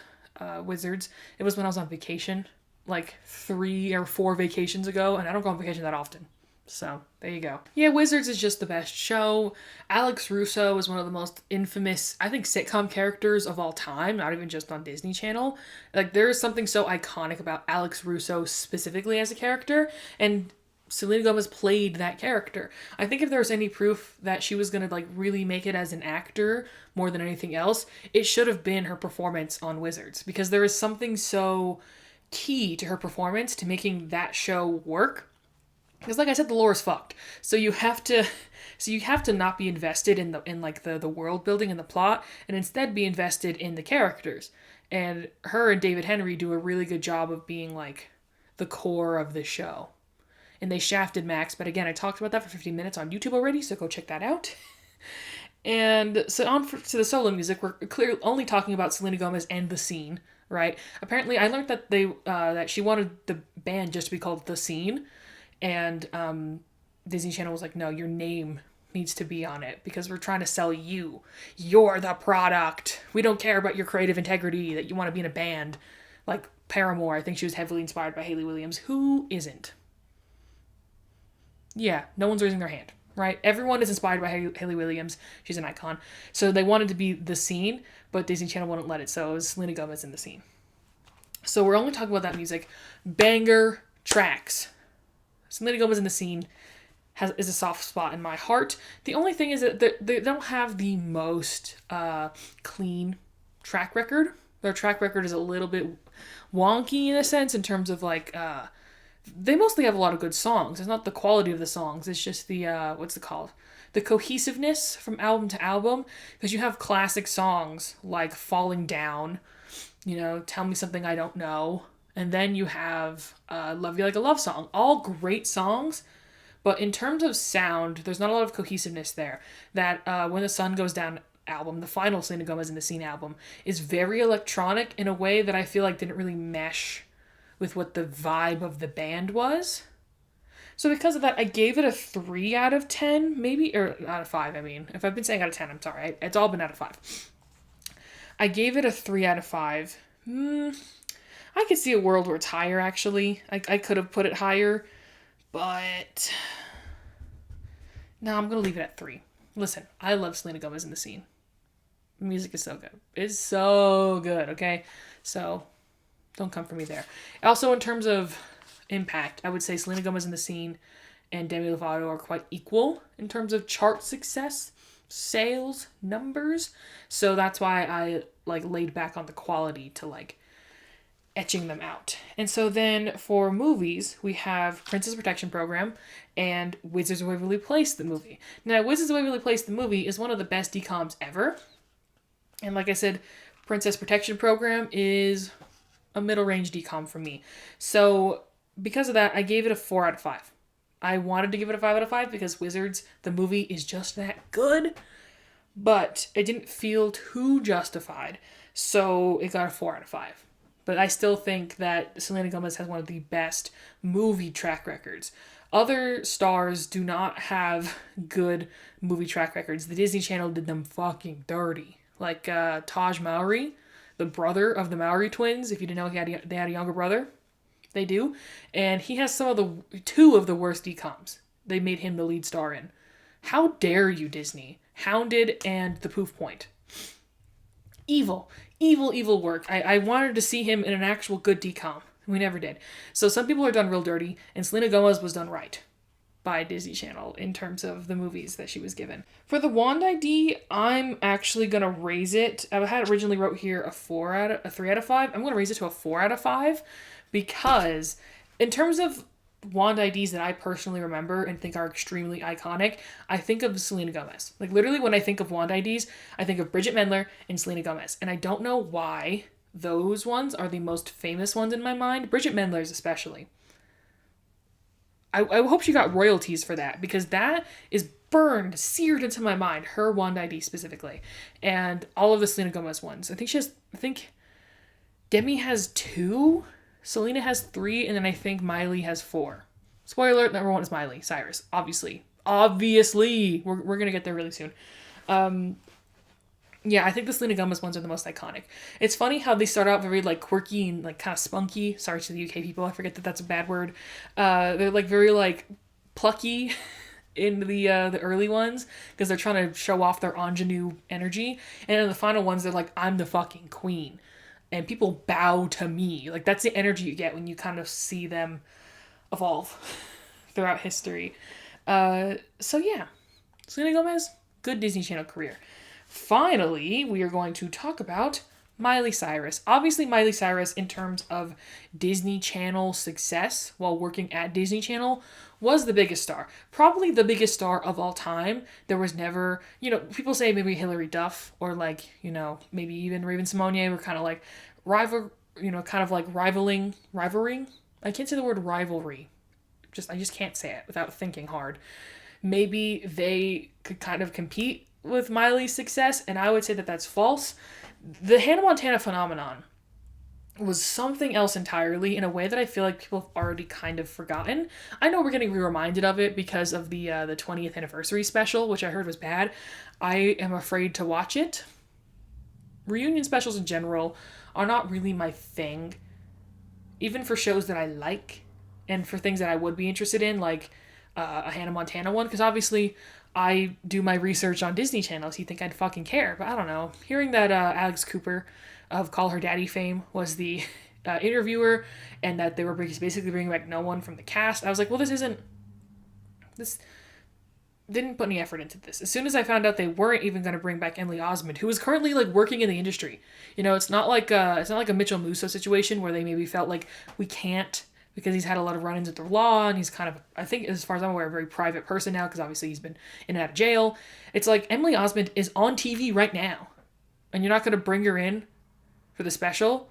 Wizards. It was when I was on vacation, like 3 or 4 vacations ago, and I don't go on vacation that often. So, there you go. Yeah, Wizards is just the best show. Alex Russo is one of the most infamous, I think, sitcom characters of all time, not even just on Disney Channel. Like, there is something so iconic about Alex Russo specifically as a character, and Selena Gomez played that character. I think if there was any proof that she was going to like really make it as an actor more than anything else, it should have been her performance on Wizards, because there is something so key to her performance to making that show work. Because like I said, the lore is fucked. So you have to not be invested in the world building and the plot, and instead be invested in the characters. And her and David Henry do a really good job of being like the core of the show. And they shafted Max, but again, I talked about that for 15 minutes on YouTube already, so go check that out. And so to the solo music, we're clearly only talking about Selena Gomez and The Scene, right? Apparently, I learned that that she wanted the band just to be called The Scene, and Disney Channel was like, no, your name needs to be on it because we're trying to sell you. You're the product. We don't care about your creative integrity, that you want to be in a band. Like Paramore, I think she was heavily inspired by Hayley Williams. Who isn't? Yeah, no one's raising their hand, right? Everyone is inspired by Hayley Williams. She's an icon. So they wanted to be The Scene, but Disney Channel wouldn't let it, so it was Selena Gomez in The Scene. So we're only talking about that music. Banger tracks. Selena Gomez in The Scene is a soft spot in my heart. The only thing is that they don't have the most clean track record. Their track record is a little bit wonky in a sense, in terms of like... they mostly have a lot of good songs. It's not the quality of the songs. It's just the, what's it called? The cohesiveness from album to album. Because you have classic songs like Falling Down, Tell Me Something I Don't Know. And then you have Love You Like a Love Song. All great songs. But in terms of sound, there's not a lot of cohesiveness there. That When the Sun Goes Down album, the final Selena Gomez in the Scene album, is very electronic in a way that I feel like didn't really mesh with what the vibe of the band was. So because of that, I gave it a 3 out of 10, maybe, or out of 5, I mean. If I've been saying out of 10, I'm sorry. It's all been out of 5. I gave it a 3 out of 5. I could see a world where it's higher, actually. I could have put it higher, but... no, I'm going to leave it at 3. Listen, I love Selena Gomez in The Scene. The music is so good. It's so good, okay? So... don't come for me there. Also, in terms of impact, I would say Selena Gomez in The Scene and Demi Lovato are quite equal in terms of chart success, sales, numbers. So that's why I laid back on the quality to etching them out. And so then for movies, we have Princess Protection Program and Wizards of Waverly Place, the movie. Now, Wizards of Waverly Place, the movie, is one of the best DCOMs ever. And like I said, Princess Protection Program is a middle range DCOM for me. So because of that, I gave it a 4 out of 5. I wanted to give it a 5 out of 5 because Wizards, the movie, is just that good, but it didn't feel too justified, so it got a 4 out of 5. But I still think that Selena Gomez has one of the best movie track records. Other stars do not have good movie track records. The Disney Channel did them fucking dirty. Like Taj Mowry, the brother of the Mowry twins. If you didn't know they had a younger brother, they do. And he has two of the worst DCOMs. They made him the lead star in. How dare you, Disney? Hounded and The Poof Point. Evil work. I wanted to see him in an actual good DCOM. We never did. So some people are done real dirty, and Selena Gomez was done right by Disney Channel in terms of the movies that she was given. For the Wand ID, I'm actually going to raise it. I had originally wrote here a 3 out of 5. I'm going to raise it to a 4 out of 5 because in terms of Wand IDs that I personally remember and think are extremely iconic, I think of Selena Gomez. Literally when I think of Wand IDs, I think of Bridget Mendler and Selena Gomez. And I don't know why those ones are the most famous ones in my mind. Bridget Mendler's especially. I hope she got royalties for that because that is seared into my mind. Her Wand ID specifically. And all of the Selena Gomez ones. I think Demi has 2. Selena has 3, and then I think Miley has 4. Spoiler alert, number 1 is Miley Cyrus, obviously. Obviously! We're gonna get there really soon. Yeah, I think the Selena Gomez ones are the most iconic. It's funny how they start out very, quirky and, kind of spunky. Sorry to the UK people, I forget that that's a bad word. They're, very, plucky in the early ones, because they're trying to show off their ingenue energy. And in the final ones, they're like, I'm the fucking queen. And people bow to me. That's the energy you get when you kind of see them evolve throughout history. So yeah, Selena Gomez, good Disney Channel career. Finally, we are going to talk about Miley Cyrus. Obviously, Miley Cyrus, in terms of Disney Channel success while working at Disney Channel, was the biggest star. Probably the biggest star of all time. There was never, people say maybe Hilary Duff or like, maybe even Raven-Symoné were kind of like rivaling. I can't say the word rivalry. I just can't say it without thinking hard. Maybe they could kind of compete with Miley's success, and I would say that that's false. The Hannah Montana phenomenon was something else entirely in a way that I feel like people have already kind of forgotten. I know we're getting reminded of it because of the 20th anniversary special, which I heard was bad. I am afraid to watch it. Reunion specials in general are not really my thing, even for shows that I like and for things that I would be interested in, like a Hannah Montana one, because obviously I do my research on Disney Channel, so you think I'd fucking care, but I don't know. Hearing that Alex Cooper of Call Her Daddy fame was the interviewer, and that they were basically bringing back no one from the cast, I was like, well, this didn't put any effort into this. As soon as I found out they weren't even going to bring back Emily Osmond, who is currently like working in the industry, it's not like a Mitchell Musso situation where they maybe felt like we can't, because he's had a lot of run-ins with the law, and he's kind of, I think, as far as I'm aware, a very private person now, because obviously he's been in and out of jail. It's like Emily Osmond is on TV right now, and you're not going to bring her in for the special.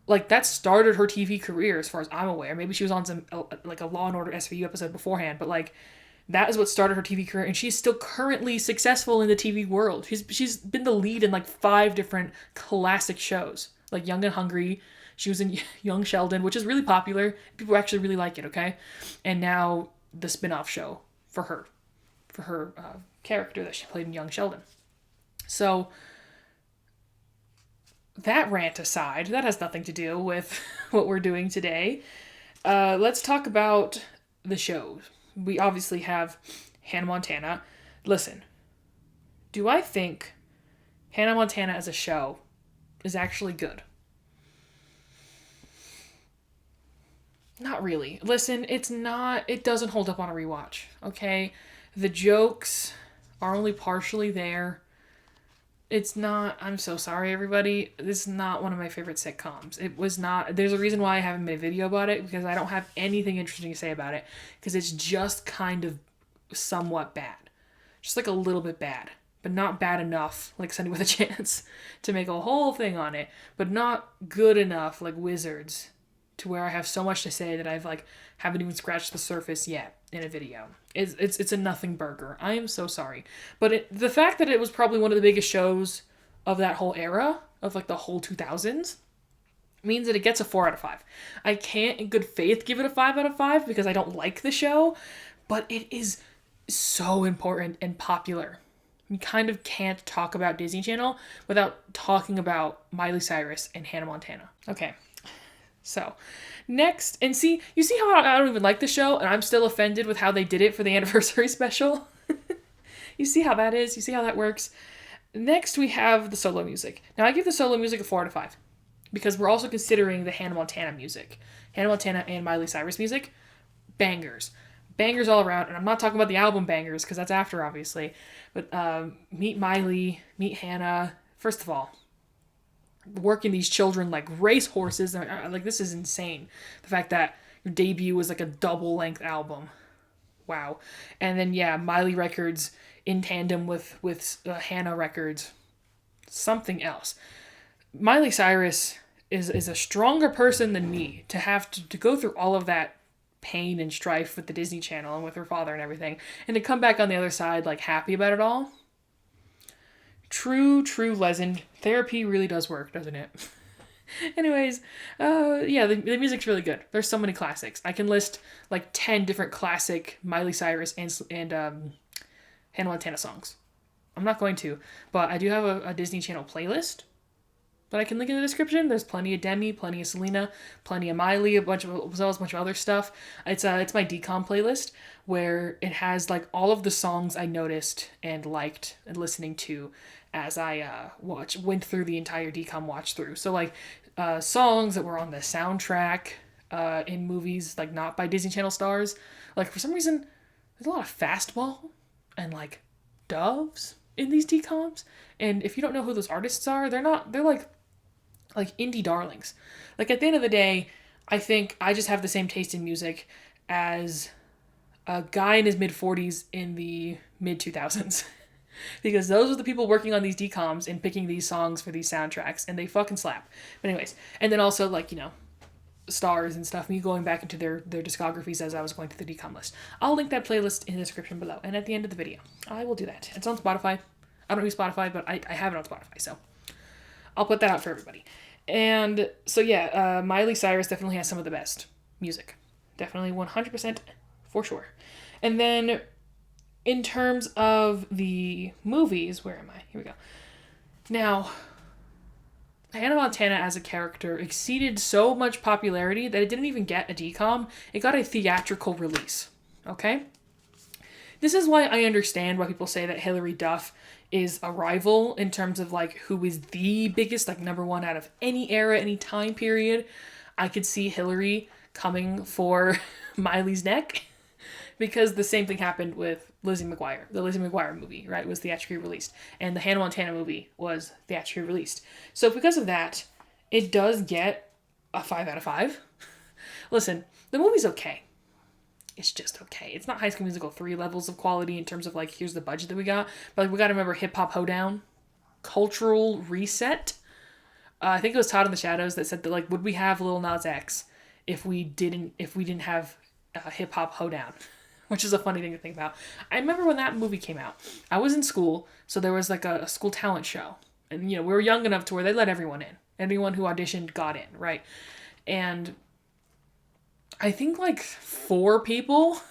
Like, that started her TV career, as far as I'm aware. Maybe she was on some, like, a Law and Order SVU episode beforehand, but, like, that is what started her TV career, and she's still currently successful in the TV world. She's been the lead in, like, 5 different classic shows, like Young and Hungry. She was in Young Sheldon, which is really popular. People actually really like it, okay? And now the spin-off show for her character that she played in Young Sheldon. So that rant aside, that has nothing to do with what we're doing today. Let's talk about the shows. We obviously have Hannah Montana. Listen, do I think Hannah Montana as a show is actually good? Not really. Listen, it doesn't hold up on a rewatch, okay? The jokes are only partially there. It's not, I'm so sorry everybody, this is not one of my favorite sitcoms. It was not, there's a reason why I haven't made a video about it, because I don't have anything interesting to say about it, because it's just kind of somewhat bad. Just like a little bit bad, but not bad enough, like Sunday with a Chance, to make a whole thing on it, but not good enough, like Wizards, to where I have so much to say that I've haven't even scratched the surface yet in a video. It's a nothing burger. I am so sorry. But the fact that it was probably one of the biggest shows of that whole era, of like the whole 2000s, means that it gets a 4 out of 5. I can't in good faith give it a 5 out of 5 because I don't like the show, but it is so important and popular. You kind of can't talk about Disney Channel without talking about Miley Cyrus and Hannah Montana. Okay. So, next, and you see how I don't even like the show, and I'm still offended with how they did it for the anniversary special? You see how that is? You see how that works? Next, we have the solo music. Now, I give the solo music a 4 out of 5, because we're also considering the Hannah Montana music. Hannah Montana and Miley Cyrus music, bangers. Bangers all around, and I'm not talking about the album bangers, because that's after, obviously. But meet Miley, meet Hannah. First of all, working these children like racehorses, like, this is insane. The fact that your debut was like a double length album, wow. And then Miley Records in tandem with Hannah Records, something else. Miley Cyrus is a stronger person than me to have to go through all of that pain and strife with the Disney Channel and with her father and everything, and to come back on the other side like happy about it all. True legend. Therapy really does work, doesn't it? Anyways, the music's really good. There's so many classics. I can list like 10 different classic Miley Cyrus and Hannah Montana songs. I'm not going to, but I do have a Disney Channel playlist that I can link in the description. There's plenty of Demi, plenty of Selena, plenty of Miley, as well as a bunch of other stuff. It's my decom playlist where it has like all of the songs I noticed and liked and listening to as I went through the entire decom watch through. So like songs that were on the soundtrack, in movies, like not by Disney Channel stars. Like for some reason, there's a lot of fastball and like doves in these DComs. And if you don't know who those artists are, they're like indie darlings. Like at the end of the day, I think I just have the same taste in music as a guy in his mid 40s in the mid 2000s. Because those are the people working on these DComs and picking these songs for these soundtracks, and they fucking slap. But anyways, and then also like, stars and stuff, me going back into their discographies as I was going through the DCOM list. I'll link that playlist in the description below and at the end of the video. I will do that. It's on Spotify. I don't use Spotify, but I have it on Spotify, so I'll put that out for everybody. And so yeah, Miley Cyrus definitely has some of the best music. Definitely 100% for sure. And then in terms of the movies, where am I? Here we go. Now, Hannah Montana as a character exceeded so much popularity that it didn't even get a DCOM. It got a theatrical release. Okay? This is why I understand why people say that Hilary Duff is a rival in terms of like who is the biggest, like number one out of any era, any time period. I could see Hilary coming for Miley's neck because the same thing happened with Lizzie McGuire. The Lizzie McGuire movie, right, was theatrically released. And the Hannah Montana movie was theatrically released. So because of that, it does get a 5 out of 5. Listen, the movie's okay. It's just okay. It's not High School Musical 3 levels of quality in terms of like, here's the budget that we got. But like, we got to remember Hip Hop Hoedown, cultural reset. I think it was Todd in the Shadows that said that like, would we have Lil Nas X if we didn't have Hip Hop Hoedown? Which is a funny thing to think about. I remember when that movie came out, I was in school, so there was like a school talent show. And, we were young enough to where they let everyone in. Anyone who auditioned got in, right? And I think like 4 people,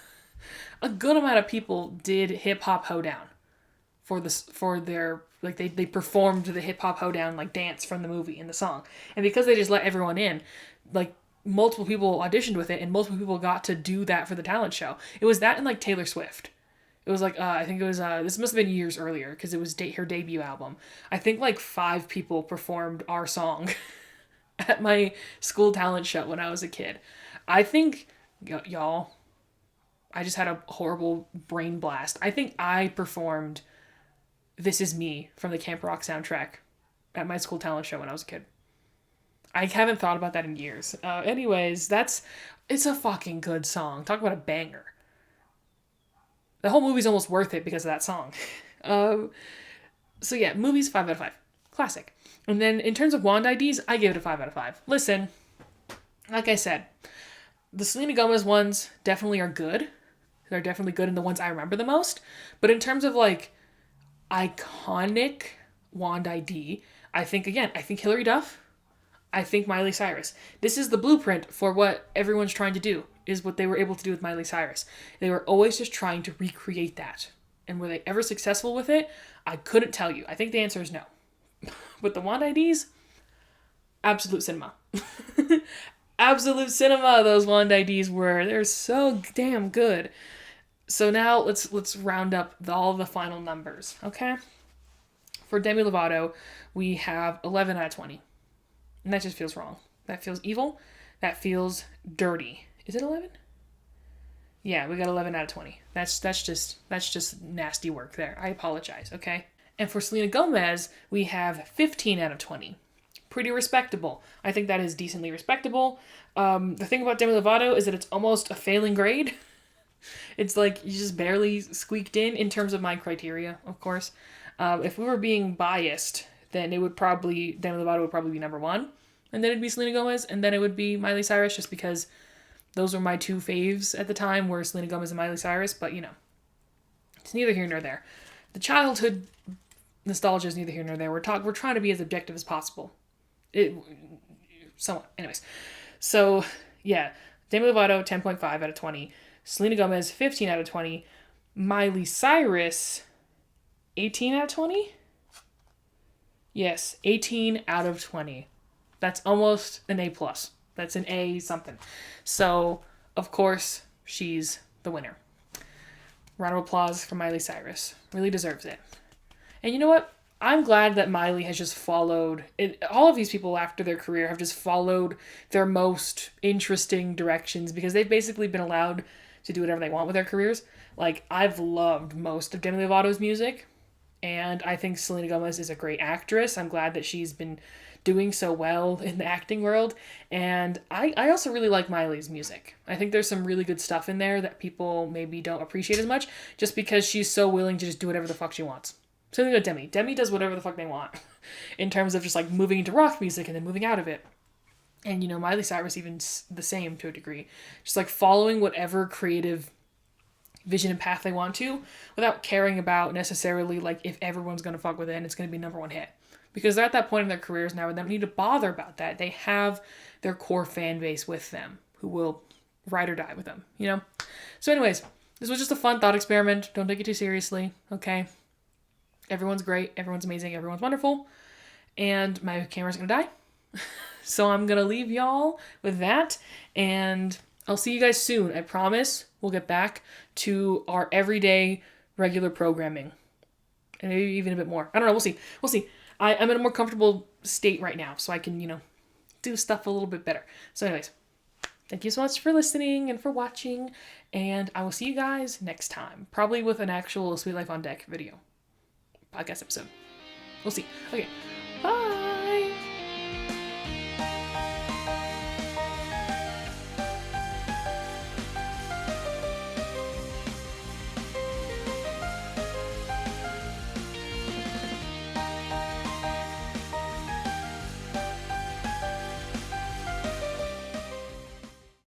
a good amount of people did Hip Hop Hoedown for their, like they performed the Hip Hop Hoedown like dance from the movie in the song. And because they just let everyone in, like multiple people auditioned with it and multiple people got to do that for the talent show. It was that and like Taylor Swift. It was like, I think it was, this must have been years earlier because it was her debut album. I think like 5 people performed our song at my school talent show when I was a kid. I think, y'all, I just had a horrible brain blast. I think I performed This Is Me from the Camp Rock soundtrack at my school talent show when I was a kid. I haven't thought about that in years. Anyways, it's a fucking good song. Talk about a banger. The whole movie's almost worth it because of that song. So yeah, movies 5 out of 5. Classic. And then in terms of Wand IDs, I give it a 5 out of 5. Listen, like I said, the Selena Gomez ones definitely are good. They're definitely good and the ones I remember the most. But in terms of like iconic Wand ID, I think Hilary Duff, I think Miley Cyrus. This is the blueprint for what everyone's trying to do, is what they were able to do with Miley Cyrus. They were always just trying to recreate that. And were they ever successful with it? I couldn't tell you. I think the answer is no. But the Wand IDs, absolute cinema. Absolute cinema, those Wand IDs were. They're so damn good. So now let's round up all the final numbers, okay? For Demi Lovato, we have 11 out of 20. And that just feels wrong. That feels evil. That feels dirty. Is it 11? Yeah, we got 11 out of 20. That's just nasty work there. I apologize, okay? And for Selena Gomez, we have 15 out of 20. Pretty respectable. I think that is decently respectable. The thing about Demi Lovato is that it's almost a failing grade. It's like you just barely squeaked in terms of my criteria, of course. If we were being biased, then Demi Lovato would probably be number 1. And then it'd be Selena Gomez, and then it would be Miley Cyrus, just because those were my 2 faves at the time, were Selena Gomez and Miley Cyrus, but it's neither here nor there. The childhood nostalgia is neither here nor there. We're trying to be as objective as possible. Somewhat. Anyways. So, yeah. Demi Lovato, 10.5 out of 20. Selena Gomez, 15 out of 20. Miley Cyrus, 18 out of 20? Yes, 18 out of 20. That's almost an A+. That's an A something. So, of course, she's the winner. Round of applause for Miley Cyrus. Really deserves it. And you know what? I'm glad that Miley has just followed it. All of these people after their career have just followed their most interesting directions because they've basically been allowed to do whatever they want with their careers. Like, I've loved most of Demi Lovato's music, and I think Selena Gomez is a great actress. I'm glad that she's been doing so well in the acting world. And I also really like Miley's music. I think there's some really good stuff in there that people maybe don't appreciate as much just because she's so willing to just do whatever the fuck she wants. Something with Demi. Demi does whatever the fuck they want in terms of just like moving into rock music and then moving out of it. And, you know, Miley Cyrus even the same to a degree. Just like following whatever creative vision and path they want to without caring about necessarily like if everyone's going to fuck with it and it's going to be number one hit. Because they're at that point in their careers now where they don't need to bother about that. They have their core fan base with them who will ride or die with them, you know? So anyways, this was just a fun thought experiment. Don't take it too seriously, okay? Everyone's great, everyone's amazing, everyone's wonderful, and my camera's gonna die. So I'm gonna leave y'all with that, and I'll see you guys soon. I promise we'll get back to our everyday regular programming. And maybe even a bit more. I don't know, we'll see. We'll see. I'm in a more comfortable state right now, so I can, you know, do stuff a little bit better. So anyways, thank you so much for listening and for watching, and I will see you guys next time. Probably with an actual Sweet Life on Deck video. Podcast episode. We'll see. Okay. Bye.